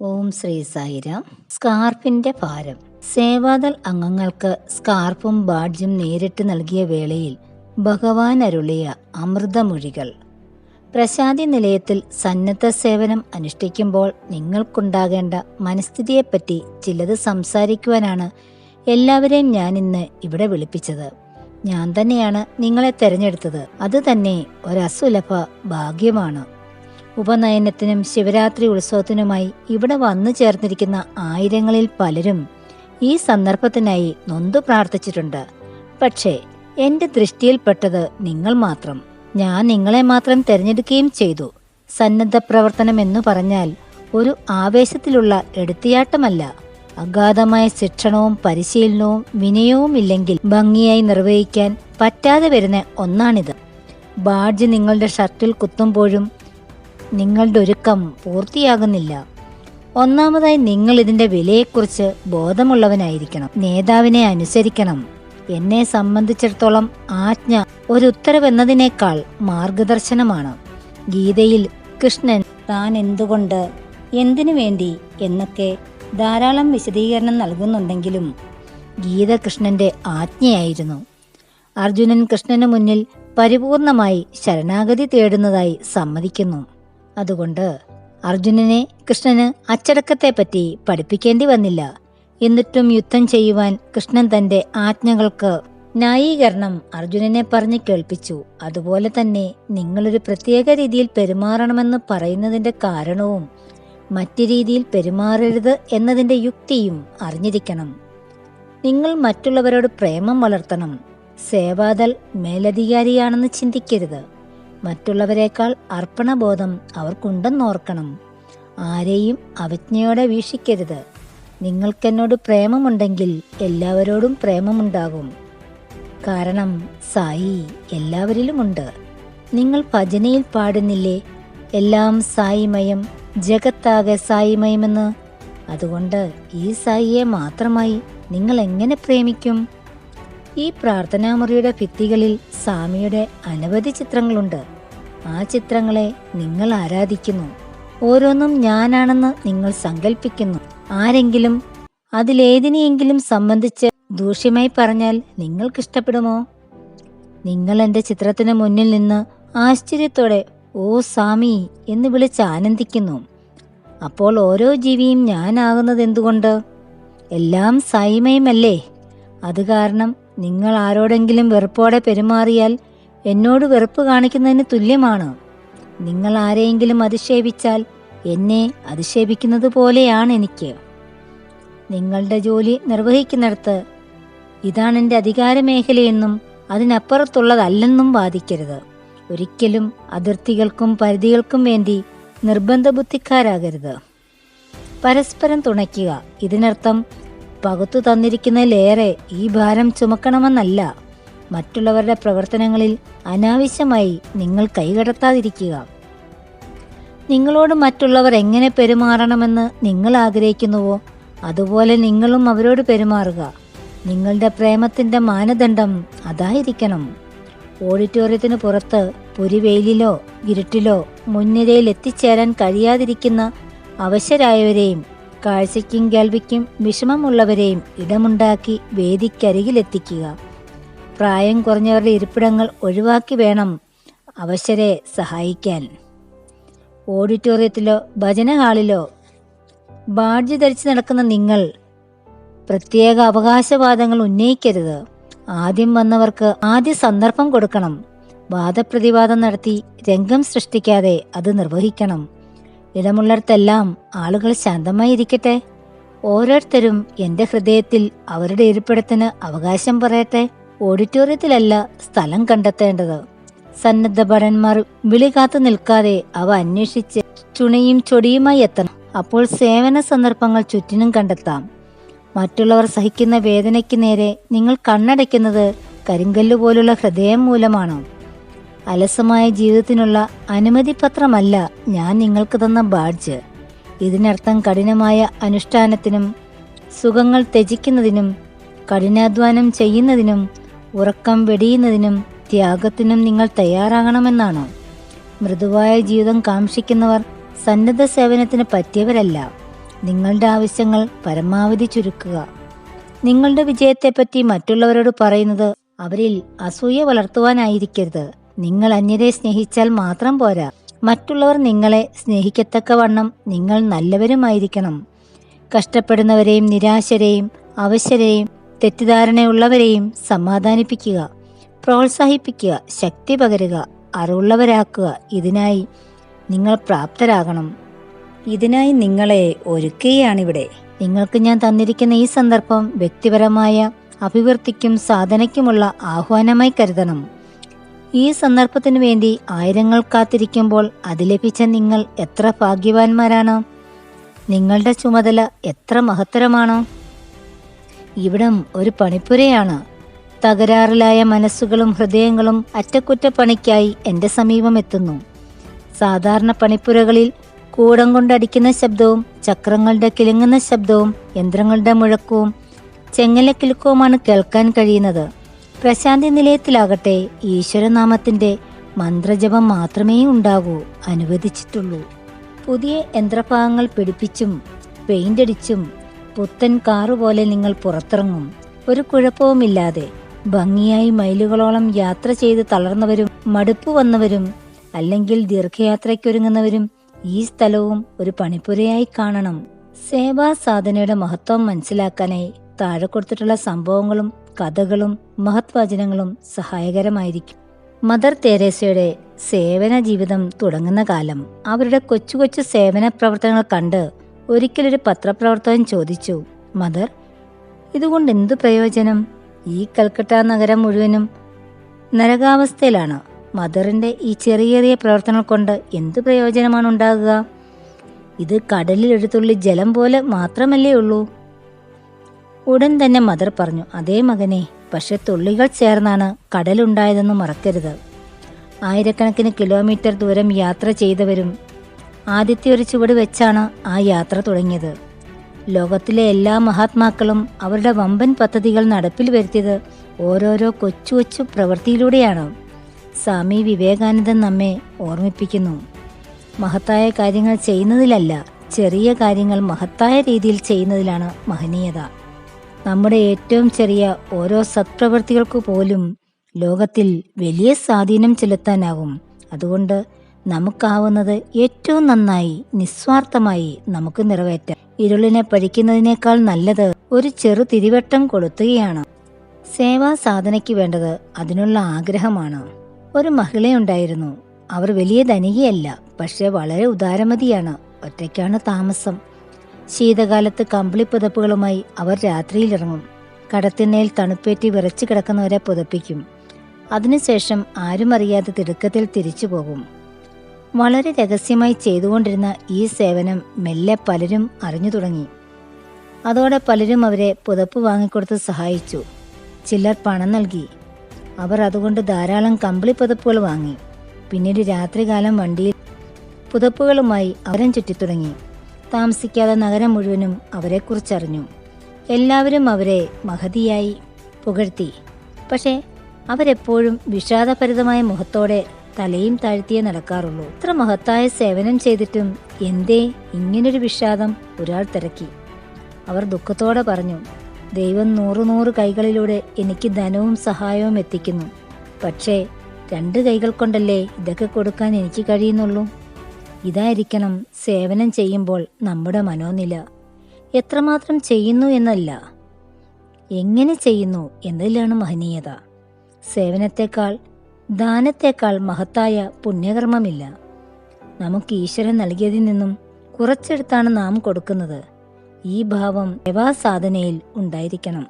ഓം ശ്രീ സായിരാം. സ്കാർഫിന്റെ ഭാരം. സേവാദൾ അംഗങ്ങൾക്ക് സ്കാർഫും ബാഡ്ജും നേരിട്ട് നൽകിയ വേളയിൽ ഭഗവാൻ അരുളിയ അമൃതമൊഴികൾ. പ്രശാന്തി നിലയത്തിൽ സന്നദ്ധ സേവനം അനുഷ്ഠിക്കുമ്പോൾ നിങ്ങൾക്കുണ്ടാകേണ്ട മനസ്ഥിതിയെപ്പറ്റി ചിലത് സംസാരിക്കുവാനാണ് എല്ലാവരെയും ഞാൻ ഇന്ന് ഇവിടെ വിളിപ്പിച്ചത്. ഞാൻ തന്നെയാണ് നിങ്ങളെ തെരഞ്ഞെടുത്തത്. അത് തന്നെ ഒരസുലഭ ഭാഗ്യമാണ്. ഉപനയനത്തിനും ശിവരാത്രി ഉത്സവത്തിനുമായി ഇവിടെ വന്നു ചേർന്നിരിക്കുന്ന ആയിരങ്ങളിൽ പലരും ഈ സന്ദർഭത്തിനായി നൊന്തു പ്രാർത്ഥിച്ചിട്ടുണ്ട്. പക്ഷേ എന്റെ ദൃഷ്ടിയിൽപ്പെട്ടത് നിങ്ങൾ മാത്രം. ഞാൻ നിങ്ങളെ മാത്രം തിരഞ്ഞെടുക്കുകയും ചെയ്തു. സന്നദ്ധ പ്രവർത്തനം എന്നു പറഞ്ഞാൽ ഒരു ആവേശത്തിലുള്ള എടുത്തിയാട്ടമല്ല. അഗാധമായ ശിക്ഷണവും പരിശീലനവും വിനയവും ഇല്ലെങ്കിൽ ഭംഗിയായി നിർവഹിക്കാൻ പറ്റാതെ വരുന്ന ഒന്നാണിത്. ബാഡ്ജ് നിങ്ങളുടെ ഷർട്ടിൽ കുത്തുമ്പോഴും നിങ്ങളുടെ ഒരുക്കം പൂർത്തിയാകുന്നില്ല. ഒന്നാമതായി നിങ്ങൾ ഇതിന്റെ വിലയെക്കുറിച്ച് ബോധമുള്ളവനായിരിക്കണം. നേതാവിനെ അനുസരിക്കണം. എന്നെ സംബന്ധിച്ചിടത്തോളം ആജ്ഞ ഒരു ഉത്തരവെന്നതിനേക്കാൾ മാർഗദർശനമാണ്. ഗീതയിൽ കൃഷ്ണൻ താൻ എന്തുകൊണ്ട്, എന്തിനു വേണ്ടി എന്നൊക്കെ ധാരാളം വിശദീകരണം നൽകുന്നുണ്ടെങ്കിലും ഗീത കൃഷ്ണന്റെ ആജ്ഞയായിരുന്നു. അർജുനൻ കൃഷ്ണന് മുന്നിൽ പരിപൂർണമായി ശരണാഗതി തേടുന്നതായി സമ്മതിക്കുന്നു. അതുകൊണ്ട് അർജുനനെ കൃഷ്ണന് അച്ചടക്കത്തെപ്പറ്റി പഠിപ്പിക്കേണ്ടി വന്നില്ല. എന്നിട്ടും യുദ്ധം ചെയ്യുവാൻ കൃഷ്ണൻ തന്റെ ആജ്ഞകൾക്ക് ന്യായീകരണം അർജുനനെ പറഞ്ഞു കേൾപ്പിച്ചു. അതുപോലെ തന്നെ നിങ്ങളൊരു പ്രത്യേക രീതിയിൽ പെരുമാറണമെന്ന് പറയുന്നതിന്റെ കാരണവും മറ്റു രീതിയിൽ പെരുമാറരുത് എന്നതിന്റെ യുക്തിയും അറിഞ്ഞിരിക്കണം. നിങ്ങൾ മറ്റുള്ളവരോട് പ്രേമം വളർത്തണം. സേവാദൾ മേലധികാരിയാണെന്ന് ചിന്തിക്കരുത്. മറ്റുള്ളവരെക്കാൾ അർപ്പണബോധം അവർക്കുണ്ടെന്നോർക്കണം. ആരെയും അവജ്ഞയോടെ വീക്ഷിക്കരുത്. നിങ്ങൾക്കെന്നോട് പ്രേമമുണ്ടെങ്കിൽ എല്ലാവരോടും പ്രേമമുണ്ടാകും. കാരണം സായി എല്ലാവരിലുമുണ്ട്. നിങ്ങൾ ഭജനയിൽ പാടുന്നില്ലേ, എല്ലാം സായിമയം, ജഗത്താകെ സായിമയമെന്ന്? അതുകൊണ്ട് ഈ സായിയെ മാത്രമായി നിങ്ങൾ എങ്ങനെ പ്രേമിക്കും? ഈ പ്രാർത്ഥനാമുറിയുടെ ഭിത്തികളിൽ സ്വാമിയുടെ അനവധി ചിത്രങ്ങളുണ്ട്. ആ ചിത്രങ്ങളെ നിങ്ങൾ ആരാധിക്കുന്നു. ഓരോന്നും ഞാനാണെന്ന് നിങ്ങൾ സങ്കല്പിക്കുന്നു. ആരെങ്കിലും അതിലേതിനെയെങ്കിലും സംബന്ധിച്ച് ദൂഷ്യമായി പറഞ്ഞാൽ നിങ്ങൾക്കിഷ്ടപ്പെടുമോ? നിങ്ങൾ എൻ്റെ ചിത്രത്തിന് മുന്നിൽ നിന്ന് ആശ്ചര്യത്തോടെ ഓ സ്വാമി എന്ന് വിളിച്ച് ആനന്ദിക്കുന്നു. അപ്പോൾ ഓരോ ജീവിയും ഞാനാകുന്നത് എന്തുകൊണ്ട്? എല്ലാം സായിമയമല്ലേ? അത് കാരണം നിങ്ങൾ ആരോടെങ്കിലും വെറുപ്പോടെ പെരുമാറിയാൽ എന്നോട് വെറുപ്പ് കാണിക്കുന്നതിന് തുല്യമാണ്. നിങ്ങൾ ആരെയെങ്കിലും അധിക്ഷേപിച്ചാൽ എന്നെ അധിക്ഷേപിക്കുന്നത് പോലെയാണ് എനിക്ക്. നിങ്ങളുടെ ജോലി നിർവഹിക്കുന്നിടത്ത് ഇതാണെൻ്റെ അധികാരമേഖലയെന്നും അതിനപ്പുറത്തുള്ളതല്ലെന്നും വാദിക്കരുത്. ഒരിക്കലും അതിർത്തികൾക്കും പരിധികൾക്കും വേണ്ടി നിർബന്ധ ബുദ്ധിക്കാരാകരുത്. പരസ്പരം തുണയ്ക്കുക. ഇതിനർത്ഥം പകുത്തു തന്നിരിക്കുന്നതിലേറെ ഈ ഭാരം ചുമക്കണമെന്നല്ല. മറ്റുള്ളവരുടെ പ്രവർത്തനങ്ങളിൽ അനാവശ്യമായി നിങ്ങൾ കൈകടത്താതിരിക്കുക. നിങ്ങളോട് മറ്റുള്ളവർ എങ്ങനെ പെരുമാറണമെന്ന് നിങ്ങൾ ആഗ്രഹിക്കുന്നുവോ അതുപോലെ നിങ്ങളും അവരോട് പെരുമാറുക. നിങ്ങളുടെ പ്രേമത്തിന്റെ മാനദണ്ഡം അതായിരിക്കണം. ഓഡിറ്റോറിയത്തിന് പുറത്ത് പൊരിവെയിലിലോ ഇരുട്ടിലോ മുൻനിരയിൽ എത്തിച്ചേരാൻ കഴിയാതിരിക്കുന്ന അവശരായവരെയും കാഴ്ചയ്ക്കും കേൾവിക്കും വിഷമമുള്ളവരെയും ഇടമുണ്ടാക്കി വേദിക്കരികിലെത്തിക്കുക. പ്രായം കുറഞ്ഞവരുടെ ഇരിപ്പിടങ്ങൾ ഒഴിവാക്കി വേണം അവശരെ സഹായിക്കാൻ. ഓഡിറ്റോറിയത്തിലോ ഭജന ഹാളിലോ ബാഡ്ജ് ധരിച്ച് നടക്കുന്ന നിങ്ങൾ പ്രത്യേക അവകാശവാദങ്ങൾ ഉന്നയിക്കരുത്. ആദ്യം വന്നവർക്ക് ആദ്യ സന്ദർഭം കൊടുക്കണം. വാദപ്രതിവാദം നടത്തി രംഗം സൃഷ്ടിക്കാതെ അത് നിർവഹിക്കണം. ഇടമുള്ളിടത്തെല്ലാം ആളുകൾ ശാന്തമായി ഇരിക്കട്ടെ. ഓരോരുത്തരും എൻ്റെ ഹൃദയത്തിൽ അവരുടെ ഇരിപ്പിടത്തിന് അവകാശം പറയട്ടെ. ഓഡിറ്റോറിയത്തിലല്ല സ്ഥലം കണ്ടെത്തേണ്ടത്. സന്നദ്ധ ഭടന്മാർ വിളി കാത്തു നിൽക്കാതെ അവ അന്വേഷിച്ച് ചുണിയും ചൊടിയുമായി എത്തണം. അപ്പോൾ സേവന സന്ദർഭങ്ങൾ ചുറ്റിനും കണ്ടെത്താം. മറ്റുള്ളവർ സഹിക്കുന്ന വേദനയ്ക്ക് നേരെ നിങ്ങൾ കണ്ണടയ്ക്കുന്നത് കരിങ്കല്ല് പോലുള്ള ഹൃദയം മൂലമാണ്. അലസമായ ജീവിതത്തിനുള്ള അനുമതി പത്രമല്ല ഞാൻ നിങ്ങൾക്ക് തന്ന ബാഡ്ജ്. ഇതിനർത്ഥം കഠിനമായ അനുഷ്ഠാനത്തിനും സുഖങ്ങൾ ത്യജിക്കുന്നതിനും കഠിനാധ്വാനം ചെയ്യുന്നതിനും ഉറക്കം വെടിയുന്നതിനും ത്യാഗത്തിനും നിങ്ങൾ തയ്യാറാകണമെന്നാണ്. മൃദുവായ ജീവിതം കാംക്ഷിക്കുന്നവർ സന്നദ്ധ സേവനത്തിന് പറ്റിയവരല്ല. നിങ്ങളുടെ ആവശ്യങ്ങൾ പരമാവധി ചുരുക്കുക. നിങ്ങളുടെ വിജയത്തെപ്പറ്റി മറ്റുള്ളവരോട് പറയുന്നത് അവരിൽ അസൂയ വളർത്തുവാനായിരിക്കരുത്. നിങ്ങൾ അന്യരെ സ്നേഹിച്ചാൽ മാത്രം പോരാ, മറ്റുള്ളവർ നിങ്ങളെ സ്നേഹിക്കത്തക്കവണ്ണം നിങ്ങൾ നല്ലവരുമായിരിക്കണം. കഷ്ടപ്പെടുന്നവരെയും നിരാശരെയും അവശരെയും തെറ്റിദ്ധാരണയുള്ളവരെയും സമാധാനിപ്പിക്കുക, പ്രോത്സാഹിപ്പിക്കുക, ശക്തി പകരുക, അറിവുള്ളവരാക്കുക. ഇതിനായി നിങ്ങൾ പ്രാപ്തരാകണം. ഇതിനായി നിങ്ങളെ ഒരുക്കുകയാണിവിടെ. നിങ്ങൾക്ക് ഞാൻ തന്നിരിക്കുന്ന ഈ സന്ദർഭം വ്യക്തിപരമായ അഭിവൃദ്ധിക്കും സാധനയ്ക്കുമുള്ള ആഹ്വാനമായി കരുതണം. ഈ സന്ദർഭത്തിനു വേണ്ടി ആയിരങ്ങൾ കാത്തിരിക്കുമ്പോൾ അത് ലഭിച്ച നിങ്ങൾ എത്ര ഭാഗ്യവാന്മാരാണ്. നിങ്ങളുടെ ചുമതല എത്ര മഹത്തരമാണോ. ഇവിടം ഒരു പണിപ്പുരയാണ്. തകരാറിലായ മനസ്സുകളും ഹൃദയങ്ങളും അറ്റകുറ്റപ്പണിക്കായി എൻ്റെ സമീപം എത്തുന്നു. സാധാരണ പണിപ്പുരകളിൽ കൂടം കൊണ്ടടിക്കുന്ന ശബ്ദവും ചക്രങ്ങളുടെ കിലുങ്ങുന്ന ശബ്ദവും യന്ത്രങ്ങളുടെ മുഴക്കവും ചെങ്ങലക്കിലുക്കവുമാണ് കേൾക്കാൻ കഴിയുന്നത്. പ്രശാന്തി നിലയത്തിലാകട്ടെ ഈശ്വരനാമത്തിന്റെ മന്ത്രജപം മാത്രമേ ഉണ്ടാകൂ, അനുവദിച്ചിട്ടുള്ളൂ. പുതിയ യന്ത്രഭാഗങ്ങൾ പിടിപ്പിച്ചും പെയിന്റ് അടിച്ചും പുത്തൻ കാറുപോലെ നിങ്ങൾ പുറത്തിറങ്ങും. ഒരു കുഴപ്പവുമില്ലാതെ ഭംഗിയായി മൈലുകളോളം യാത്ര ചെയ്ത് തളർന്നവരും മടുപ്പ് വന്നവരും അല്ലെങ്കിൽ ദീർഘയാത്രയ്ക്കൊരുങ്ങുന്നവരും ഈ സ്ഥലവും ഒരു പണിപ്പുരയായി കാണണം. സേവാ സാധനയുടെ മഹത്വം മനസ്സിലാക്കാനായി താഴെ കൊടുത്തിട്ടുള്ള സംഭവങ്ങളും കഥകളും മഹത്വചനങ്ങളും സഹായകരമായിരിക്കും. മദർ തെരേസയുടെ സേവന ജീവിതം തുടങ്ങുന്ന കാലം. അവരുടെ കൊച്ചു കൊച്ചു സേവന പ്രവർത്തനങ്ങൾ കണ്ട് ഒരിക്കലൊരു പത്രപ്രവർത്തകൻ ചോദിച്ചു, മദർ, ഇതുകൊണ്ട് എന്തു പ്രയോജനം? ഈ കൽക്കട്ട നഗരം മുഴുവനും നരകാവസ്ഥയിലാണ്. മദറിന്റെ ഈ ചെറിയ ചെറിയ പ്രവർത്തനങ്ങൾ കൊണ്ട് എന്ത് പ്രയോജനമാണ് ഉണ്ടാകുക? ഇത് കടലിൽ ഒരു തുള്ളി ജലം പോലെ മാത്രമല്ലേ ഉള്ളൂ. ഉടൻ തന്നെ മദർ പറഞ്ഞു, അതേ മകനെ, പക്ഷെ തുള്ളികൾ ചേർന്നാണ് കടലുണ്ടായതെന്ന് മറക്കരുത്. ആയിരക്കണക്കിന് കിലോമീറ്റർ ദൂരം യാത്ര ചെയ്തവരും ആദ്യത്തെ ഒരു ചുവട് വെച്ചാണ് ആ യാത്ര തുടങ്ങിയത്. ലോകത്തിലെ എല്ലാ മഹാത്മാക്കളും അവരുടെ വമ്പൻ പദ്ധതികൾ നടപ്പിൽ വരുത്തിയത് ഓരോരോ കൊച്ചു കൊച്ചു പ്രവൃത്തിയിലൂടെയാണ്. സ്വാമി വിവേകാനന്ദൻ നമ്മെ ഓർമ്മിപ്പിക്കുന്നു, മഹത്തായ കാര്യങ്ങൾ ചെയ്യുന്നതിലല്ല, ചെറിയ കാര്യങ്ങൾ മഹത്തായ രീതിയിൽ ചെയ്യുന്നതിലാണ് മഹനീയത. നമ്മുടെ ഏറ്റവും ചെറിയ ഓരോ സത്പ്രവൃത്തികൾക്കു പോലും ലോകത്തിൽ വലിയ സ്വാധീനം ചെലുത്താനാകും. അതുകൊണ്ട് നമുക്കാവുന്നത് ഏറ്റവും നന്നായി നിസ്വാർത്ഥമായി നമുക്ക് നിറവേറ്റാം. ഇരുളിനെ പഴിക്കുന്നതിനേക്കാൾ നല്ലത് ഒരു ചെറു തിരിവട്ടം കൊളുത്തുകയാണ്. സേവാ സാധനയ്ക്ക് വേണ്ടത് അതിനുള്ള ആഗ്രഹമാണ്. ഒരു മഹിളയുണ്ടായിരുന്നു. അവർ വലിയ ധനികയല്ല, പക്ഷെ വളരെ ഉദാരമതിയാണ്. ഒറ്റയ്ക്കാണ് താമസം. ശീതകാലത്ത് കമ്പിളി പുതപ്പുകളുമായി അവർ രാത്രിയിലിറങ്ങും. കടത്തിണ്ണയിൽ തണുപ്പേറ്റി വിറച്ചു കിടക്കുന്നവരെ പുതപ്പിക്കും. അതിനുശേഷം ആരും അറിയാതെ തിടുക്കത്തിൽ തിരിച്ചു പോകും. വളരെ രഹസ്യമായി ചെയ്തുകൊണ്ടിരുന്ന ഈ സേവനം മെല്ലെ പലരും അറിഞ്ഞു തുടങ്ങി. അതോടെ പലരും അവരെ പുതപ്പ് വാങ്ങിക്കൊടുത്ത് സഹായിച്ചു. ചിലർ പണം നൽകി. അവർ അതുകൊണ്ട് ധാരാളം കമ്പിളി പുതപ്പുകൾ വാങ്ങി. പിന്നീട് രാത്രികാലം വണ്ടിയിൽ പുതപ്പുകളുമായി അവരും ചുറ്റിത്തുടങ്ങി. താമസിക്കാതെ നഗരം മുഴുവനും അവരെക്കുറിച്ചറിഞ്ഞു. എല്ലാവരും അവരെ മഹതിയായി പുകഴ്ത്തി. പക്ഷേ അവരെപ്പോഴും വിഷാദഭരിതമായ മുഖത്തോടെ തലയും താഴ്ത്തിയേ നടക്കാറുള്ളൂ. ഇത്ര മഹത്തായ സേവനം ചെയ്തിട്ടും എന്തേ ഇങ്ങനൊരു വിഷാദം? ഒരാൾ തിരക്കി. അവർ ദുഃഖത്തോടെ പറഞ്ഞു, ദൈവം 100 കൈകളിലൂടെ എനിക്ക് ധനവും സഹായവും എത്തിക്കുന്നു. പക്ഷേ 2 കൈകൾ കൊണ്ടല്ലേ ഇതൊക്കെ കൊടുക്കാൻ എനിക്ക് കഴിയുന്നുള്ളൂ. ഇതായിരിക്കണം സേവനം ചെയ്യുമ്പോൾ നമ്മുടെ മനോനില. എത്രമാത്രം ചെയ്യുന്നു എന്നല്ല, എങ്ങനെ ചെയ്യുന്നു എന്നതിലാണ് മഹനീയത. സേവനത്തെക്കാൾ ദാനത്തെക്കാൾ മഹത്തായ പുണ്യകർമ്മമില്ല. നമുക്ക് ഈശ്വരൻ നൽകിയതിൽ നിന്നും കുറച്ചെടുത്താണ് നാം കൊടുക്കുന്നത്. ഈ ഭാവം സേവാസാധനയിൽ ഉണ്ടായിരിക്കണം.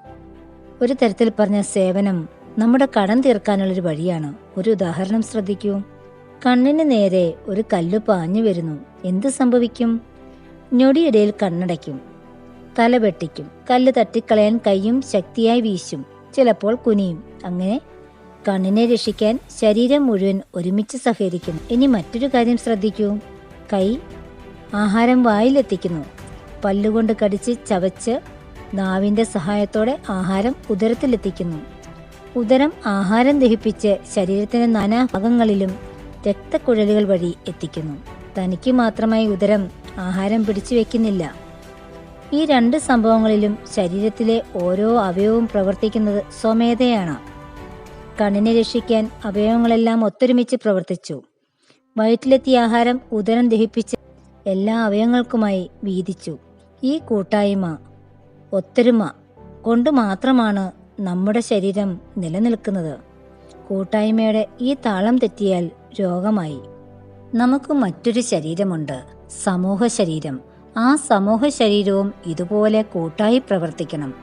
ഒരു തരത്തിൽ പറഞ്ഞ സേവനം നമ്മുടെ കടം തീർക്കാനുള്ളൊരു വഴിയാണ്. ഒരു ഉദാഹരണം ശ്രദ്ധിക്കൂ. കണ്ണിന് നേരെ ഒരു കല്ല് പാഞ്ഞു വരുന്നു. എന്ത് സംഭവിക്കും? ഞൊടിയിടയിൽ കണ്ണടയ്ക്കും, തല വെട്ടിക്കും, കല്ല് തട്ടിക്കളയാൻ കൈയും ശക്തിയായി വീശും, ചിലപ്പോൾ കുനിയും. അങ്ങനെ കണ്ണിനെ രക്ഷിക്കാൻ ശരീരം മുഴുവൻ ഒരുമിച്ച് സഹകരിക്കുന്നു. ഇനി മറ്റൊരു കാര്യം ശ്രദ്ധിക്കൂ. കൈ ആഹാരം വായിലെത്തിക്കുന്നു, പല്ലുകൊണ്ട് കടിച്ച് ചവച്ച് നാവിന്റെ സഹായത്തോടെ ആഹാരം ഉദരത്തിലെത്തിക്കുന്നു. ഉദരം ആഹാരം ദഹിപ്പിച്ച് ശരീരത്തിന്റെ നാനാഭാഗങ്ങളിലും രക്തക്കുഴലുകൾ വഴി എത്തിക്കുന്നു. തനിക്ക് മാത്രമായി ഉദരം ആഹാരം പിടിച്ചു വെക്കുന്നില്ല. ഈ രണ്ട് സംഭവങ്ങളിലും ശരീരത്തിലെ ഓരോ അവയവവും പ്രവർത്തിക്കുന്നത് സ്വമേധയാണ്. കണ്ണിനെ രക്ഷിക്കാൻ അവയവങ്ങളെല്ലാം ഒത്തൊരുമിച്ച് പ്രവർത്തിച്ചു. വയറ്റിലെത്തിയ ആഹാരം ഉദരം ദഹിപ്പിച്ച് എല്ലാ അവയവങ്ങൾക്കുമായി വീതിച്ചു. ഈ കൂട്ടായ്മ, ഒത്തൊരുമ കൊണ്ട് മാത്രമാണ് നമ്മുടെ ശരീരം നിലനിൽക്കുന്നത്. കൂട്ടായ്മയുടെ ഈ താളം തെറ്റിയാൽ രോഗമായി. നമുക്ക് മറ്റൊരു ശരീരമുണ്ട്, സമൂഹ ശരീരം. ആ സമൂഹ ശരീരവും ഇതുപോലെ കൂട്ടായി പ്രവർത്തിക്കണം.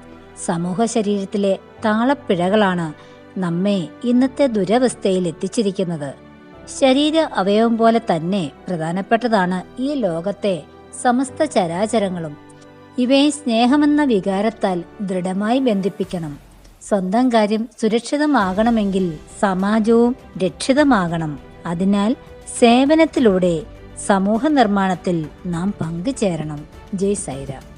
സമൂഹ ശരീരത്തിലെ താളപ്പിഴകളാണ് നമ്മെ ഇന്നത്തെ ദുരവസ്ഥയിൽ എത്തിച്ചിരിക്കുന്നത്. ശരീര അവയവം പോലെ തന്നെ പ്രധാനപ്പെട്ടതാണ് ഈ ലോകത്തെ സമസ്ത ചരാചരങ്ങളും. ഇവയെ സ്നേഹമെന്ന വികാരത്താൽ ദൃഢമായി ബന്ധിപ്പിക്കണം. സ്വന്തം കാര്യം സുരക്ഷിതമാകണമെങ്കിൽ സമാജവും രക്ഷിതമാകണം. അതിനാൽ സേവനത്തിലൂടെ സമൂഹ നിർമ്മാണത്തിൽ നാം പങ്കുചേരണം. ജയ് സൈറാം.